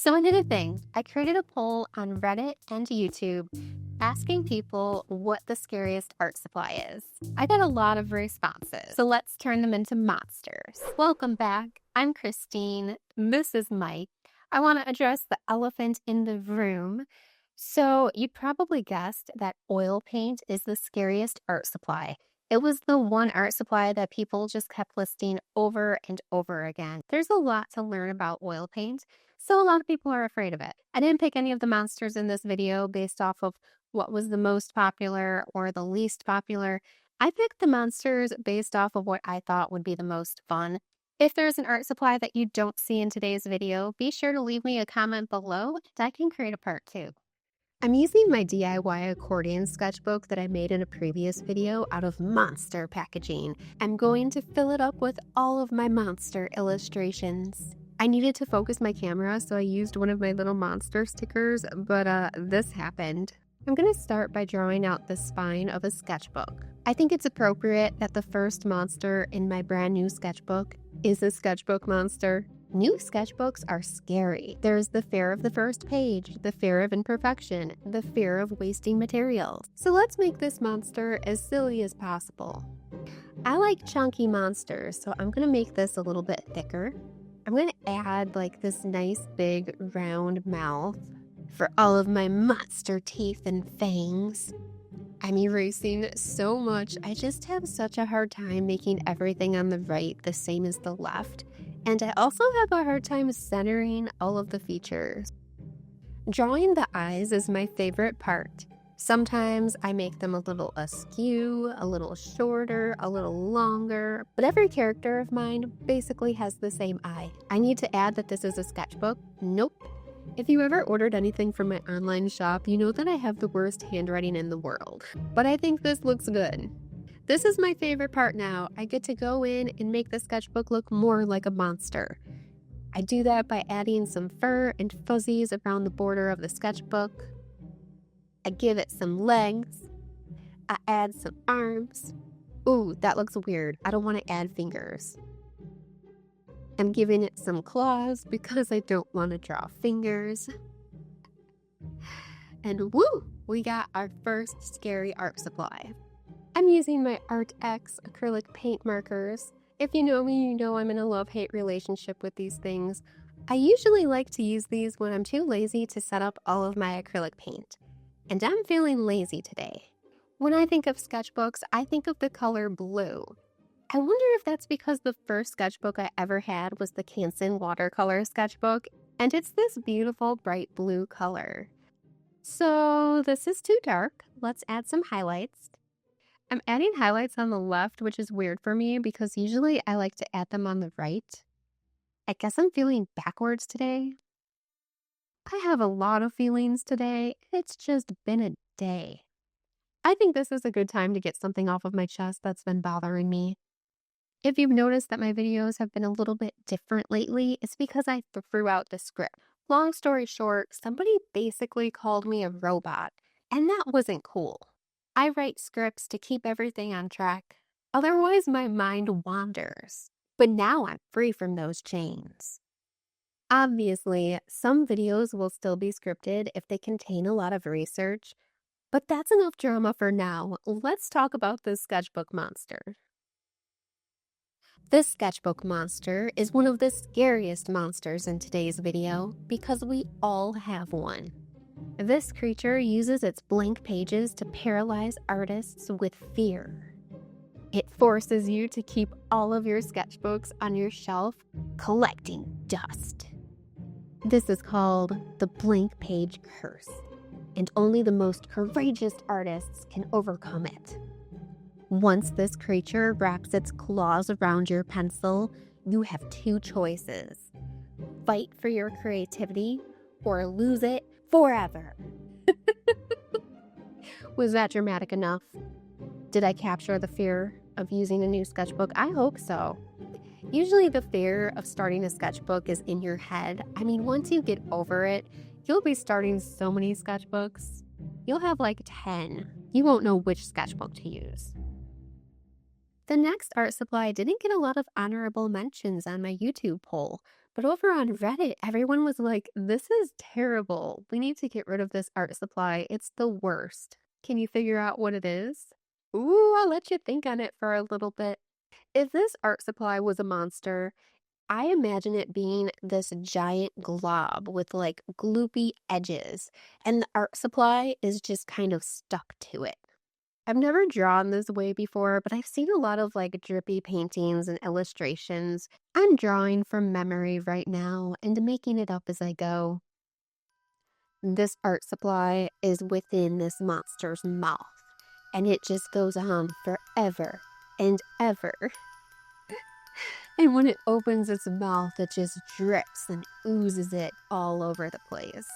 So I did a thing. I created a poll on Reddit and YouTube asking people what the scariest art supply is. I got a lot of responses, so let's turn them into monsters. Welcome back. I'm Christine. This is Mike. I want to address the elephant in the room. So you probably guessed that oil paint is the scariest art supply. It was the one art supply that people just kept listing over and over again. There's a lot to learn about oil paint, so a lot of people are afraid of it. I didn't pick any of the monsters in this video based off of what was the most popular or the least popular. I picked the monsters based off of what I thought would be the most fun. If there's an art supply that you don't see in today's video, be sure to leave me a comment below and I can create a part 2. I'm using my DIY accordion sketchbook that I made in a previous video out of monster packaging. I'm going to fill it up with all of my monster illustrations. I needed to focus my camera, so I used one of my little monster stickers, but this happened. I'm going to start by drawing out the spine of a sketchbook. I think it's appropriate that the first monster in my brand new sketchbook is a sketchbook monster. New sketchbooks are scary. There's the fear of the first page, the fear of imperfection, the fear of wasting materials. So let's make this monster as silly as possible. I like chunky monsters, so I'm going to make this a little bit thicker. I'm going to add like this nice big round mouth for all of my monster teeth and fangs. I'm erasing so much. I just have such a hard time making everything on the right the same as the left. And I also have a hard time centering all of the features. Drawing the eyes is my favorite part. Sometimes I make them a little askew, a little shorter, a little longer, but every character of mine basically has the same eye. I need to add that this is a sketchbook. Nope. If you ever ordered anything from my online shop, you know that I have the worst handwriting in the world. But I think this looks good. This is my favorite part now. I get to go in and make the sketchbook look more like a monster. I do that by adding some fur and fuzzies around the border of the sketchbook. I give it some legs. I add some arms. Ooh, that looks weird. I don't want to add fingers. I'm giving it some claws because I don't want to draw fingers. And woo, we got our first scary art supply. I'm using my ArtX acrylic paint markers. If you know me, you know I'm in a love-hate relationship with these things. I usually like to use these when I'm too lazy to set up all of my acrylic paint. And I'm feeling lazy today. When I think of sketchbooks, I think of the color blue. I wonder if that's because the first sketchbook I ever had was the Canson watercolor sketchbook, and it's this beautiful bright blue color. So this is too dark. Let's add some highlights. I'm adding highlights on the left, which is weird for me because usually I like to add them on the right. I guess I'm feeling backwards today. I have a lot of feelings today. It's just been a day. I think this is a good time to get something off of my chest that's been bothering me. If you've noticed that my videos have been a little bit different lately, it's because I threw out the script. Long story short, somebody basically called me a robot, and that wasn't cool. I write scripts to keep everything on track. Otherwise, my mind wanders. But now I'm free from those chains. Obviously, some videos will still be scripted if they contain a lot of research, but that's enough drama for now. Let's talk about this sketchbook monster. This sketchbook monster is one of the scariest monsters in today's video because we all have one. This creature uses its blank pages to paralyze artists with fear. It forces you to keep all of your sketchbooks on your shelf, collecting dust. This is called the blank page curse, and only the most courageous artists can overcome it. Once this creature wraps its claws around your pencil, you have two choices. Fight for your creativity or lose it forever. Was that dramatic enough? Did I capture the fear of using a new sketchbook? I hope so. Usually the fear of starting a sketchbook is in your head. I mean, once you get over it, you'll be starting so many sketchbooks. You'll have like 10. You won't know which sketchbook to use. The next art supply didn't get a lot of honorable mentions on my YouTube poll, But over on Reddit, everyone was like, this is terrible. We need to get rid of this art supply. It's the worst. Can you figure out what it is? Ooh, I'll let you think on it for a little bit. If this art supply was a monster, I imagine it being this giant glob with like gloopy edges, and the art supply is just kind of stuck to it. I've never drawn this way before, but I've seen a lot of like drippy paintings and illustrations. I'm drawing from memory right now and making it up as I go. This art supply is within this monster's mouth, and it just goes on forever and ever. And when it opens its mouth, it just drips and oozes it all over the place.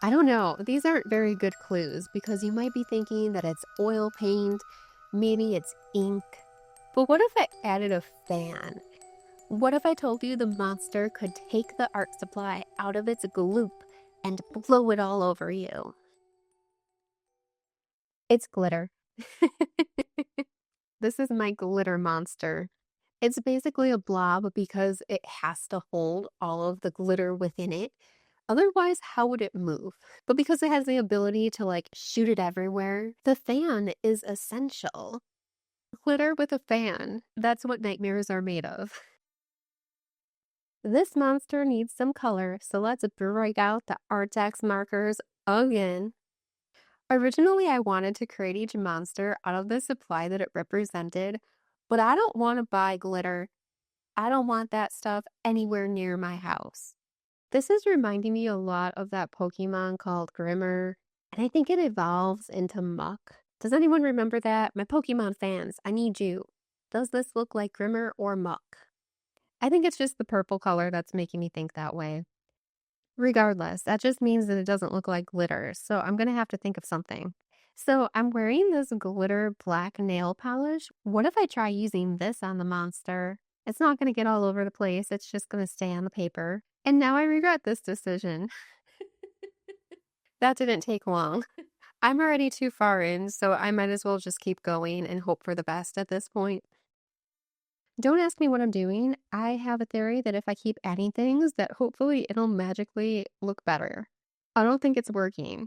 I don't know. These aren't very good clues because you might be thinking that it's oil paint, maybe it's ink. But what if I added a fan? What if I told you the monster could take the art supply out of its gloop and blow it all over you? It's glitter. This is my glitter monster. It's basically a blob because it has to hold all of the glitter within it. Otherwise, how would it move? But because it has the ability to like shoot it everywhere, the fan is essential. Glitter with a fan. That's what nightmares are made of. This monster needs some color, so let's break out the Artex markers again. Originally, I wanted to create each monster out of the supply that it represented, but I don't want to buy glitter. I don't want that stuff anywhere near my house. This is reminding me a lot of that Pokemon called Grimmer, and I think it evolves into Muck. Does anyone remember that? My Pokemon fans, I need you. Does this look like Grimmer or Muck? I think it's just the purple color that's making me think that way. Regardless, that just means that it doesn't look like glitter, so I'm gonna have to think of something. So I'm wearing this glitter black nail polish. What if I try using this on the monster? It's not gonna get all over the place, it's just gonna stay on the paper. And now I regret this decision. That didn't take long. I'm already too far in, so I might as well just keep going and hope for the best at this point. Don't ask me what I'm doing. I have a theory that if I keep adding things, that hopefully it'll magically look better. I don't think it's working.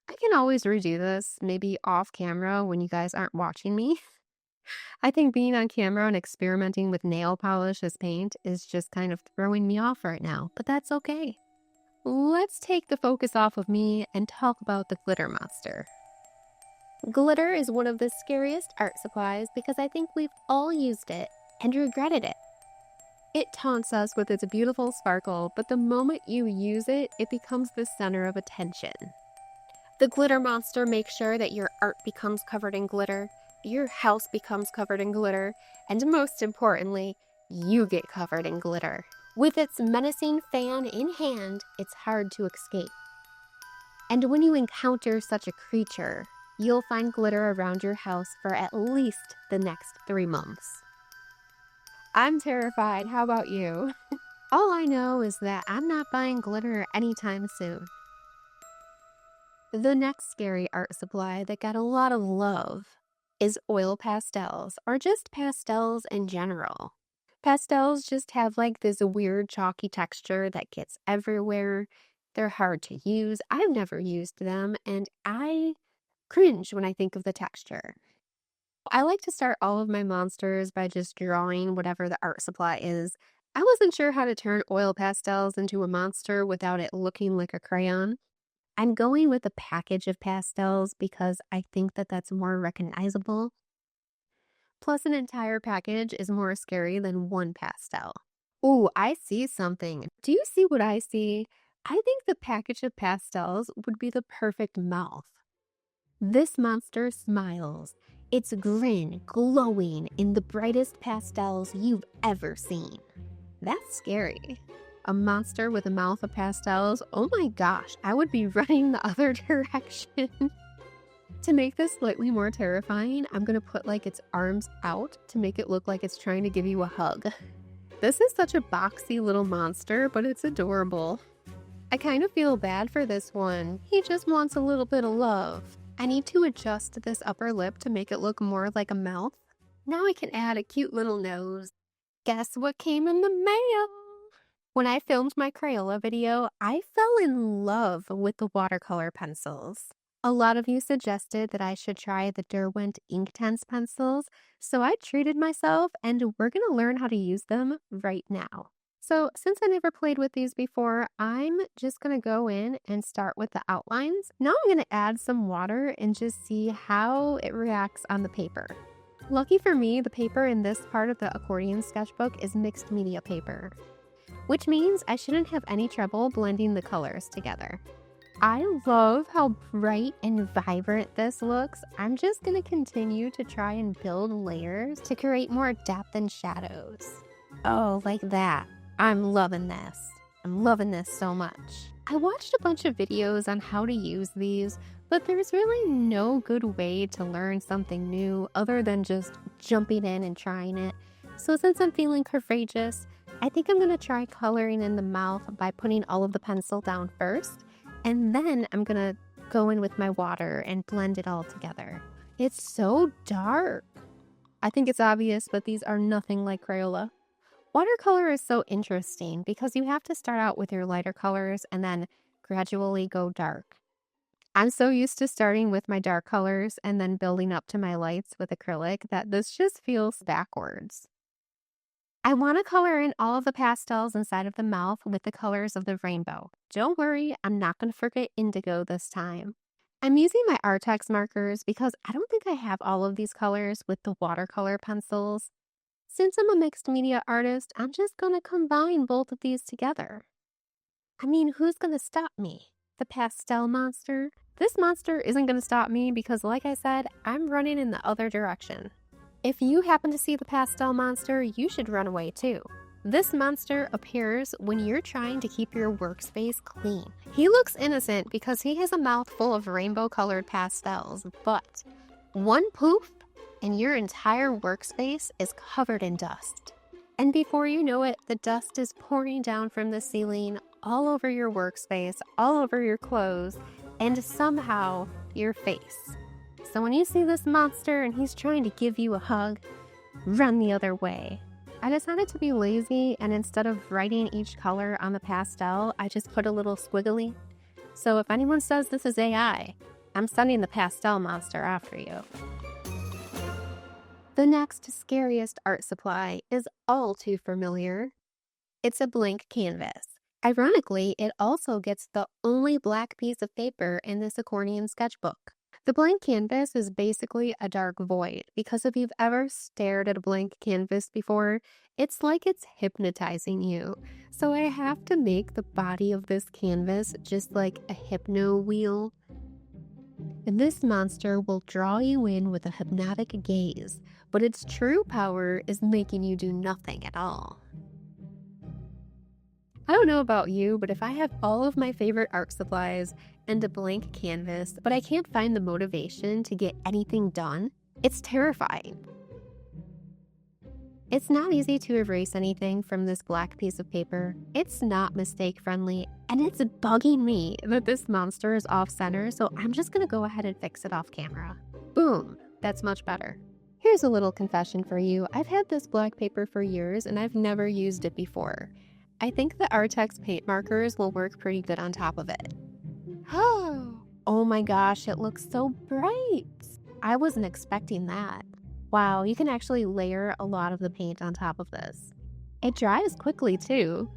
I can always redo this, maybe off camera when you guys aren't watching me. I think being on camera and experimenting with nail polish as paint is just kind of throwing me off right now, but that's okay. Let's take the focus off of me and talk about the glitter monster. Glitter is one of the scariest art supplies because I think we've all used it and regretted it. It taunts us with its beautiful sparkle, but the moment you use it, it becomes the center of attention. The glitter monster makes sure that your art becomes covered in glitter, your house becomes covered in glitter, and most importantly, you get covered in glitter. With its menacing fan in hand, it's hard to escape. And when you encounter such a creature, you'll find glitter around your house for at least the next 3 months. I'm terrified. How about you? All I know is that I'm not buying glitter anytime soon. The next scary art supply that got a lot of love is oil pastels, or just pastels in general. Pastels just have like this weird chalky texture that gets everywhere. They're hard to use. I've never used them, and I cringe when I think of the texture. I like to start all of my monsters by just drawing whatever the art supply is. I wasn't sure how to turn oil pastels into a monster without it looking like a crayon. I'm going with a package of pastels because I think that that's more recognizable. Plus, an entire package is more scary than one pastel. Ooh, I see something. Do you see what I see? I think the package of pastels would be the perfect mouth. This monster smiles, its grin glowing in the brightest pastels you've ever seen. That's scary. A monster with a mouth of pastels? Oh my gosh, I would be running the other direction. To make this slightly more terrifying, I'm going to put like its arms out to make it look like it's trying to give you a hug. This is such a boxy little monster, but it's adorable. I kind of feel bad for this one. He just wants a little bit of love. I need to adjust this upper lip to make it look more like a mouth. Now I can add a cute little nose. Guess what came in the mail? When I filmed my Crayola video, I fell in love with the watercolor pencils. A lot of you suggested that I should try the Derwent Inktense pencils, so I treated myself and we're going to learn how to use them right now. So since I never played with these before, I'm just going to go in and start with the outlines. Now I'm going to add some water and just see how it reacts on the paper. Lucky for me, the paper in this part of the accordion sketchbook is mixed media paper, which means I shouldn't have any trouble blending the colors together. I love how bright and vibrant this looks. I'm just going to continue to try and build layers to create more depth and shadows. Oh, like that. I'm loving this. I'm loving this so much. I watched a bunch of videos on how to use these, but there's really no good way to learn something new other than just jumping in and trying it. So since I'm feeling courageous, I think I'm going to try coloring in the mouth by putting all of the pencil down first, and then I'm going to go in with my water and blend it all together. It's so dark. I think it's obvious, but these are nothing like Crayola. Watercolor is so interesting because you have to start out with your lighter colors and then gradually go dark. I'm so used to starting with my dark colors and then building up to my lights with acrylic that this just feels backwards. I want to color in all of the pastels inside of the mouth with the colors of the rainbow. Don't worry, I'm not going to forget indigo this time. I'm using my Artex markers because I don't think I have all of these colors with the watercolor pencils. Since I'm a mixed media artist, I'm just going to combine both of these together. I mean, who's going to stop me? The pastel monster? This monster isn't going to stop me because, like I said, I'm running in the other direction. If you happen to see the pastel monster, you should run away too. This monster appears when you're trying to keep your workspace clean. He looks innocent because he has a mouth full of rainbow-colored pastels, but one poof, and your entire workspace is covered in dust. And before you know it, the dust is pouring down from the ceiling all over your workspace, all over your clothes, and somehow your face. So when you see this monster and he's trying to give you a hug, run the other way. I decided to be lazy, and instead of writing each color on the pastel, I just put a little squiggly. So if anyone says this is AI, I'm sending the pastel monster after you. The next scariest art supply is all too familiar. It's a blank canvas. Ironically, it also gets the only black piece of paper in this accordion sketchbook. The blank canvas is basically a dark void because if you've ever stared at a blank canvas before, it's like it's hypnotizing you. So I have to make the body of this canvas just like a hypno wheel. And this monster will draw you in with a hypnotic gaze, but its true power is making you do nothing at all. I don't know about you, but if I have all of my favorite art supplies and a blank canvas, but I can't find the motivation to get anything done, it's terrifying. It's not easy to erase anything from this black piece of paper. It's not mistake friendly, and it's bugging me that this monster is off center, so I'm just gonna go ahead and fix it off camera. Boom, that's much better. Here's a little confession for you. I've had this black paper for years and I've never used it before. I think the Artex paint markers will work pretty good on top of it. Oh my gosh, it looks so bright. I wasn't expecting that. Wow, you can actually layer a lot of the paint on top of this. It dries quickly too.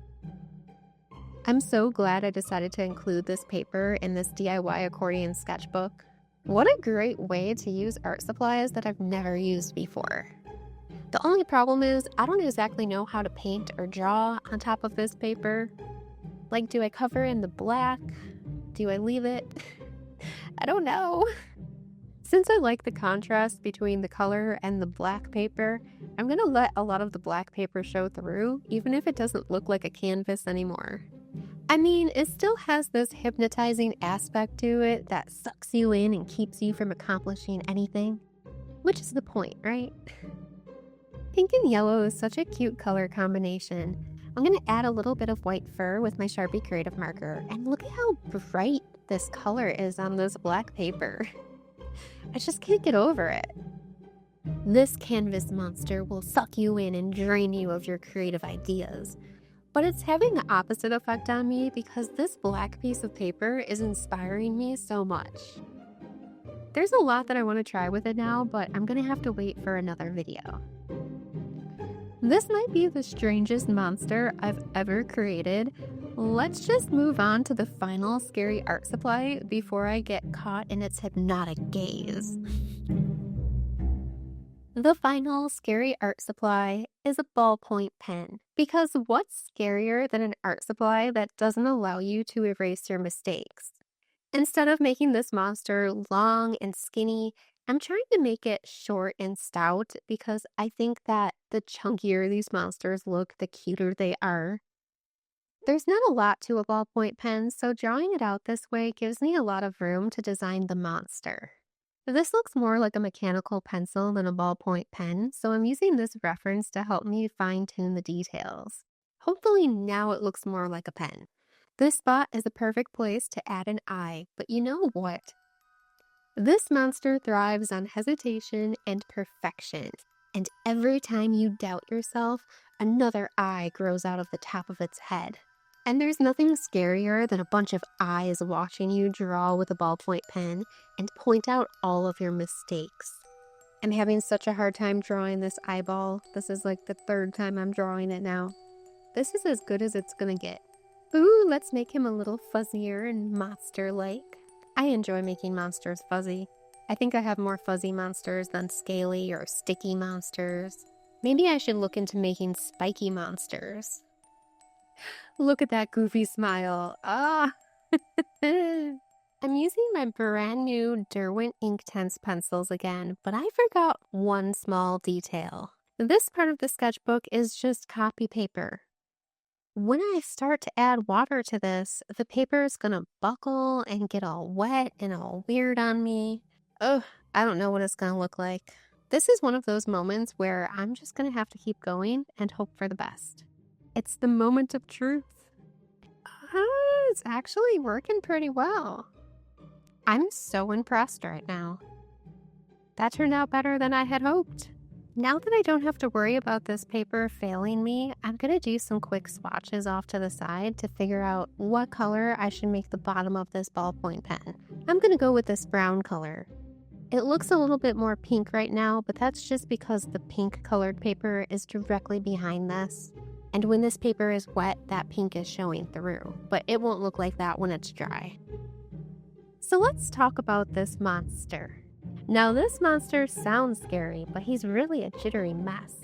I'm so glad I decided to include this paper in this DIY accordion sketchbook. What a great way to use art supplies that I've never used before. The only problem is I don't exactly know how to paint or draw on top of this paper. Like, do I cover in the black? Do I leave it? I don't know. Since I like the contrast between the color and the black paper, I'm gonna let a lot of the black paper show through, even if it doesn't look like a canvas anymore. I mean, it still has this hypnotizing aspect to it that sucks you in and keeps you from accomplishing anything, which is the point, right? Pink and yellow is such a cute color combination. I'm gonna add a little bit of white fur with my Sharpie Creative Marker, and look at how bright this color is on this black paper. I just can't get over it. This canvas monster will suck you in and drain you of your creative ideas. But it's having the opposite effect on me because this black piece of paper is inspiring me so much. There's a lot that I want to try with it now, but I'm gonna have to wait for another video. This might be the strangest monster I've ever created. Let's just move on to the final scary art supply before I get caught in its hypnotic gaze. The final scary art supply is a ballpoint pen. Because what's scarier than an art supply that doesn't allow you to erase your mistakes? Instead of making this monster long and skinny, I'm trying to make it short and stout because I think that the chunkier these monsters look, the cuter they are. There's not a lot to a ballpoint pen, so drawing it out this way gives me a lot of room to design the monster. This looks more like a mechanical pencil than a ballpoint pen, so I'm using this reference to help me fine-tune the details. Hopefully now it looks more like a pen. This spot is a perfect place to add an eye, but you know what? This monster thrives on hesitation and perfection, and every time you doubt yourself, another eye grows out of the top of its head. And there's nothing scarier than a bunch of eyes watching you draw with a ballpoint pen and point out all of your mistakes. I'm having such a hard time drawing this eyeball. This is like the third time I'm drawing it now. This is as good as it's gonna get. Ooh, let's make him a little fuzzier and monster-like. I enjoy making monsters fuzzy. I think I have more fuzzy monsters than scaly or sticky monsters. Maybe I should look into making spiky monsters. Look at that goofy smile. Ah! I'm using my brand new Derwent Inktense pencils again, but I forgot one small detail. This part of the sketchbook is just copy paper. When I start to add water to this, the paper is gonna buckle and get all wet and all weird on me. Ugh, I don't know what it's gonna look like. This is one of those moments where I'm just gonna have to keep going and hope for the best. It's the moment of truth. It's actually working pretty well. I'm so impressed right now. That turned out better than I had hoped. Now that I don't have to worry about this paper failing me, I'm gonna do some quick swatches off to the side to figure out what color I should make the bottom of this ballpoint pen. I'm gonna go with this brown color. It looks a little bit more pink right now, but that's just because the pink colored paper is directly behind this. And when this paper is wet, that pink is showing through, but it won't look like that when it's dry. So let's talk about this monster. Now this monster sounds scary, but he's really a jittery mess.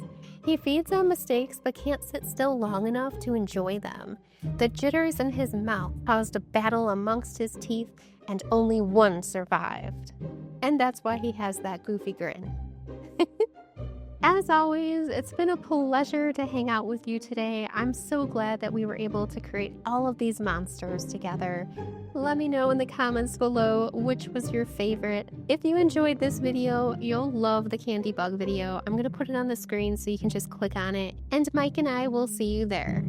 He feeds on mistakes but can't sit still long enough to enjoy them. The jitters in his mouth caused a battle amongst his teeth and only one survived. And that's why he has that goofy grin. As always, it's been a pleasure to hang out with you today. I'm so glad that we were able to create all of these monsters together. Let me know in the comments below which was your favorite. If you enjoyed this video, you'll love the candy bug video. I'm going to put it on the screen so you can just click on it. And Mike and I will see you there.